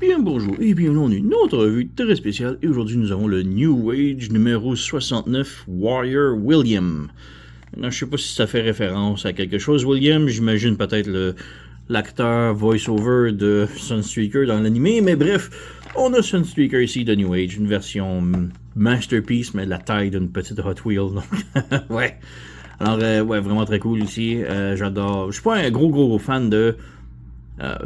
Bien bonjour et bienvenue dans une autre revue très spéciale et aujourd'hui nous avons le New Age numéro 69 Warrior William. Maintenant, je sais pas si ça fait référence à quelque chose William, j'imagine peut-être l'acteur voice-over de Sunstreaker dans l'animé, mais bref, on a Sunstreaker ici de New Age, une version masterpiece mais de la taille d'une petite Hot Wheel, donc ouais. Alors ouais, vraiment très cool ici, j'adore, je suis pas un gros fan de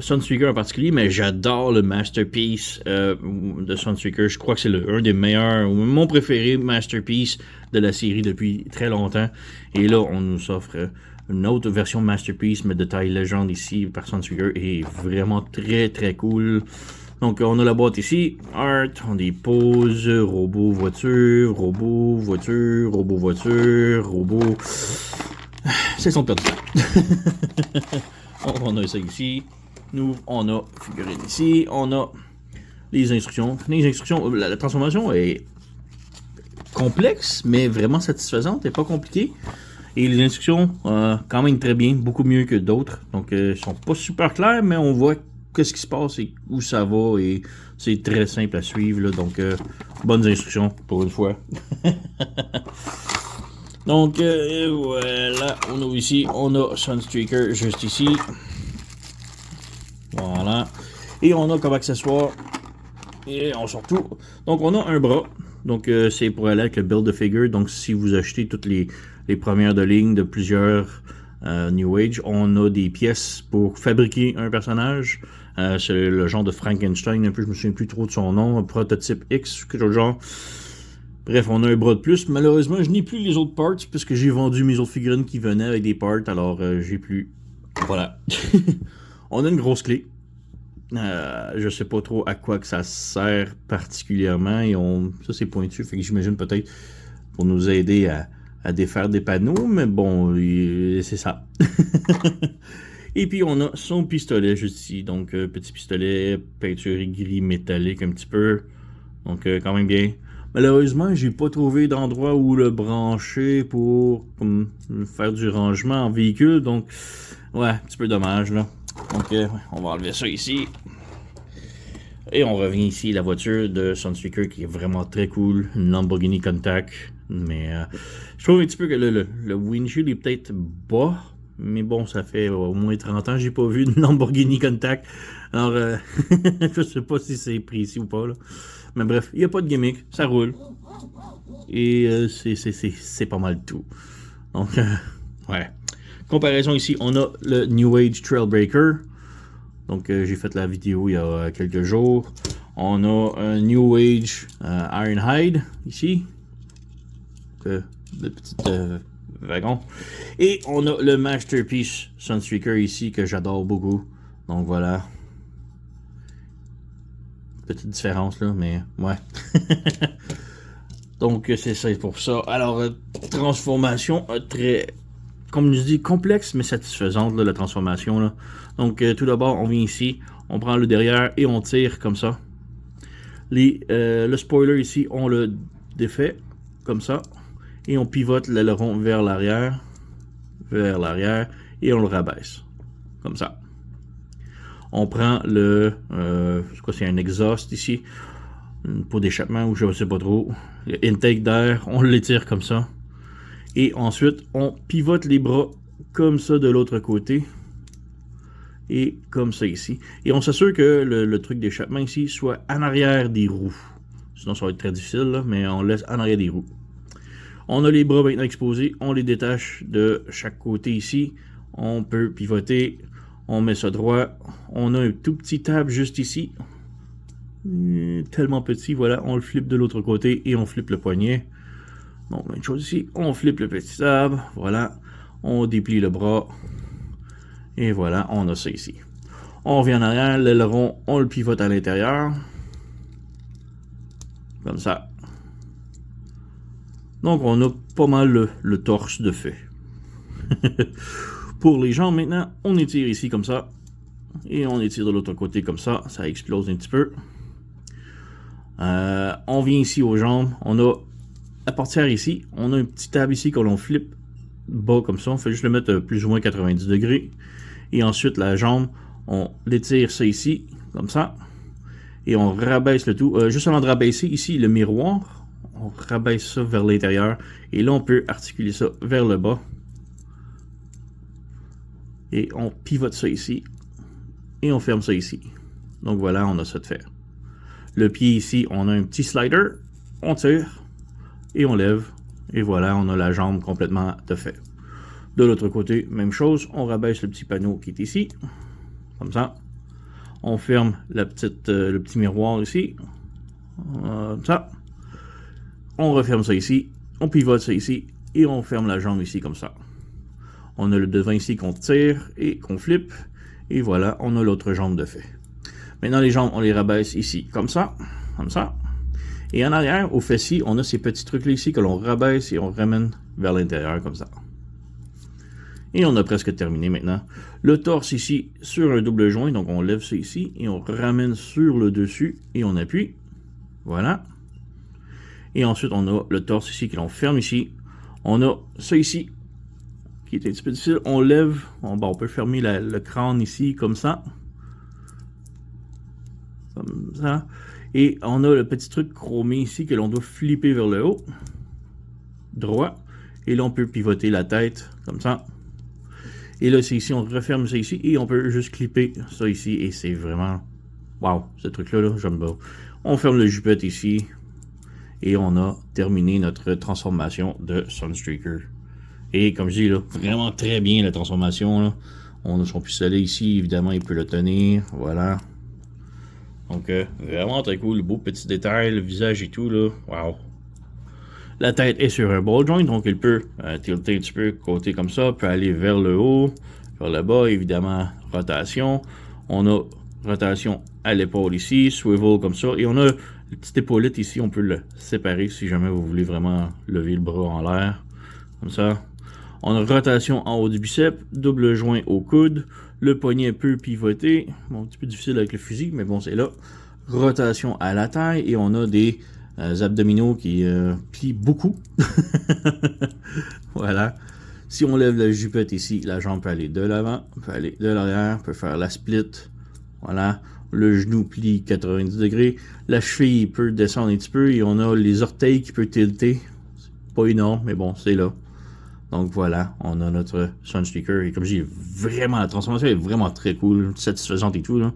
Sunstreaker en particulier, mais j'adore le Masterpiece de Sunstreaker. Je crois que c'est un des meilleurs, mon préféré Masterpiece de la série depuis très longtemps. Et là, on nous offre une autre version Masterpiece, mais de taille légende ici par Sunstreaker. Et vraiment très cool. Donc, on a la boîte ici. Art, on a des poses, robot, voiture, robot, voiture, robot, voiture, robot. C'est son perdu. On a ça ici. Nous, on a figurine ici, on a les instructions. La transformation est complexe, mais vraiment satisfaisante, et pas compliquée. Et les instructions, quand même très bien, beaucoup mieux que d'autres. Donc, elles sont pas super claires, mais on voit qu'est-ce qui se passe et où ça va, et c'est très simple à suivre. Là, donc, bonnes instructions pour une fois. Donc, voilà, on a ici, on a Sunstreaker juste ici. Voilà. Et on a comme accessoire, et on sort tout. Donc on a un bras. Donc c'est pour aller avec le Build-A-Figure. Donc si vous achetez toutes les premières de ligne de plusieurs New Age, on a des pièces pour fabriquer un personnage. C'est le genre de Frankenstein, un peu, je me souviens plus trop de son nom, un prototype X, quelque chose de genre. Bref, on a un bras de plus. Malheureusement, je n'ai plus les autres parts, puisque j'ai vendu mes autres figurines qui venaient avec des parts, alors j'ai plus. Voilà. On a une grosse clé. Je sais pas trop à quoi que ça sert particulièrement. Et ça c'est pointu, fait que j'imagine peut-être pour nous aider à défaire des panneaux, mais bon, c'est ça. Et puis on a son pistolet juste ici. Donc petit pistolet, peinture gris métallique un petit peu. Donc quand même bien. Malheureusement, j'ai pas trouvé d'endroit où le brancher pour faire du rangement en véhicule. Donc ouais, un petit peu dommage là. Donc, on va enlever ça ici. Et on revient ici, la voiture de Sunstreaker qui est vraiment très cool. Une Lamborghini Countach. Mais je trouve un petit peu que le windshield est peut-être bas. Mais bon, ça fait au moins 30 ans que j'ai pas vu une Lamborghini Countach. Alors, je sais pas si c'est précis ou pas. Là. Mais bref, il n'y a pas de gimmick. Ça roule. Et c'est pas mal tout. Donc, ouais. Comparaison ici, on a le New Age Trailbreaker. Donc, j'ai fait la vidéo il y a quelques jours. On a un New Age Ironhide ici. Le petit wagon. Et on a le Masterpiece Sunstreaker ici que j'adore beaucoup. Donc, voilà. Petite différence là, mais ouais. Donc, c'est pour ça. Alors, transformation très... Comme je dis, complexe mais satisfaisante là, la transformation. Là. Donc tout d'abord, on vient ici, on prend le derrière et on tire comme ça. Le spoiler ici, on le défait comme ça. Et on pivote l'aileron vers l'arrière, et on le rabaisse. Comme ça. On prend je crois que c'est un exhaust ici, une peau d'échappement ou je ne sais pas trop. Le intake d'air, on l'étire comme ça. Et ensuite, on pivote les bras comme ça de l'autre côté. Et comme ça ici. Et on s'assure que le truc d'échappement ici soit en arrière des roues. Sinon, ça va être très difficile, là, mais on laisse en arrière des roues. On a les bras maintenant exposés. On les détache de chaque côté ici. On peut pivoter. On met ça droit. On a un tout petit tab juste ici. Tellement petit, voilà. On le flippe de l'autre côté et on flippe le poignet. Donc, même chose ici, on flippe le petit tab, voilà, on déplie le bras, et voilà, on a ça ici. On revient en arrière, l'aileron, on le pivote à l'intérieur, comme ça. Donc, on a pas mal le torse de fait. Pour les jambes, maintenant, on étire ici comme ça, et on étire de l'autre côté comme ça explose un petit peu. On vient ici aux jambes, on a la portière ici, on a un petit tab ici que l'on flippe bas comme ça, on fait juste le mettre plus ou moins 90 degrés. Et ensuite la jambe, on l'étire ça ici, comme ça. Et on rabaisse le tout. Juste avant de rabaisser ici le miroir, on rabaisse ça vers l'intérieur. Et là, on peut articuler ça vers le bas. Et on pivote ça ici. Et on ferme ça ici. Donc voilà, on a ça de fait. Le pied ici, on a un petit slider. On tire. Et on lève. Et voilà, on a la jambe complètement de fait. De l'autre côté, même chose. On rabaisse le petit panneau qui est ici. Comme ça. On ferme le petit miroir ici. Comme ça. On referme ça ici. On pivote ça ici. Et on ferme la jambe ici comme ça. On a le devant ici qu'on tire et qu'on flippe. Et voilà, on a l'autre jambe de fait. Maintenant, les jambes, on les rabaisse ici, comme ça. Comme ça. Et en arrière, au fessier, on a ces petits trucs-là ici que l'on rabaisse et on ramène vers l'intérieur comme ça. Et on a presque terminé maintenant. Le torse ici sur un double joint, donc on lève ça ici et on ramène sur le dessus et on appuie. Voilà. Et ensuite, on a le torse ici que l'on ferme ici. On a ça ici qui est un petit peu difficile. On lève, on peut fermer le crâne ici comme ça. Comme ça. Et on a le petit truc chromé ici que l'on doit flipper vers le haut. Droit. Et là, on peut pivoter la tête comme ça. Et là, c'est ici, on referme ça ici et on peut juste clipper ça ici. Et c'est vraiment... Wow, ce truc-là, j'aime bien. On ferme le jupette ici. Et on a terminé notre transformation de Sunstreaker. Et comme je dis, là, vraiment très bien la transformation. Là. On a son pistolet ici, évidemment, il peut le tenir. Voilà. Donc, vraiment très cool. Beau petit détail, le visage et tout, là. Wow. La tête est sur un ball joint, donc il peut tilter un petit peu côté comme ça, peut aller vers le haut, vers le bas, évidemment, rotation. On a rotation à l'épaule ici, swivel comme ça, et on a le petit épaulette ici, on peut le séparer si jamais vous voulez vraiment lever le bras en l'air, comme ça. On a rotation en haut du biceps, double joint au coude, le poignet peut pivoter, bon, un petit peu difficile avec le fusil, mais bon, c'est là. Rotation à la taille, et on a des abdominaux qui plient beaucoup. Voilà. Si on lève la jupette ici, la jambe peut aller de l'avant, peut aller de l'arrière, peut faire la split. Voilà. Le genou plie 90 degrés. La cheville peut descendre un petit peu et on a les orteils qui peuvent tilter. C'est pas énorme, mais bon, c'est là. Donc voilà, on a notre Sunstreaker. Et comme je dis, vraiment, la transformation est vraiment très cool, satisfaisante et tout, là.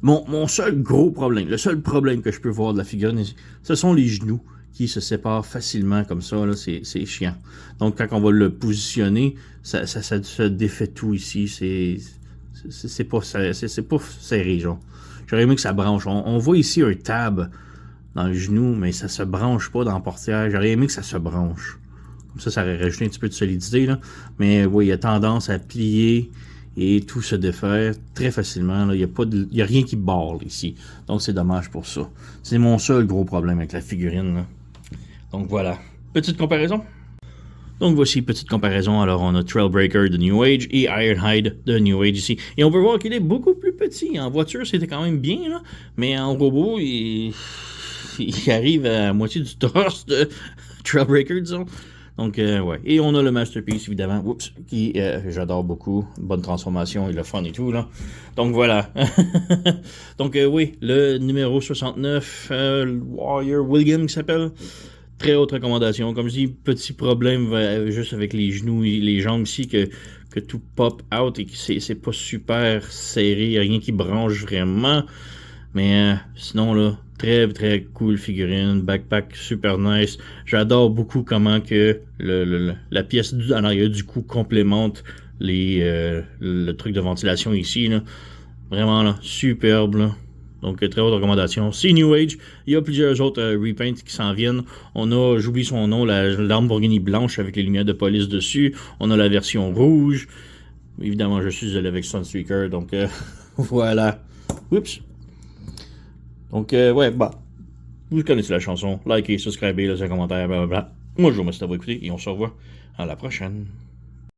Mon seul gros problème, le seul problème que je peux voir de la figurine, ce sont les genoux qui se séparent facilement comme ça, là, c'est chiant. Donc quand on va le positionner, ça se défait tout ici, c'est pas serré, genre. J'aurais aimé que ça branche. On voit ici un tab dans le genou, mais ça se branche pas dans la portière. J'aurais aimé que ça se branche. Comme ça aurait rajouté un petit peu de solidité, là. Mais oui, il a tendance à plier et tout se défaire très facilement. Il n'y a rien qui barre ici. Donc c'est dommage pour ça. C'est mon seul gros problème avec la figurine, là. Donc voilà. Petite comparaison. Donc voici, petite comparaison. Alors on a Trailbreaker de New Age et Ironhide de New Age ici. Et on peut voir qu'il est beaucoup plus petit. En voiture, c'était quand même bien, là. Mais en robot, il arrive à moitié du torse de Trailbreaker, disons. Donc, ouais. Et on a le Masterpiece, évidemment, oups, qui, j'adore beaucoup. Bonne transformation et le fun et tout, là. Donc, voilà. Donc, oui, le numéro 69, Warrior William, qui s'appelle. Très haute recommandation. Comme je dis, petit problème juste avec les genoux et les jambes ici, que tout pop out et que c'est pas super serré, rien qui branche vraiment. Mais sinon, là, très très cool figurine, backpack super nice. J'adore beaucoup comment que la pièce en arrière du cou complémente le truc de ventilation ici, là. Vraiment, là, superbe, là. Donc, très haute recommandation. C'est New Age. Il y a plusieurs autres repaints qui s'en viennent. On a, j'oublie son nom, la Lamborghini blanche avec les lumières de police dessus. On a la version rouge. Évidemment, je suis allé avec Sunstreaker, donc voilà. Oups. Donc, ouais, bah, vous connaissez la chanson. Likez, subscribez, laissez un commentaire, blablabla. Moi, je vous remercie d'avoir écouté et on se revoit à la prochaine.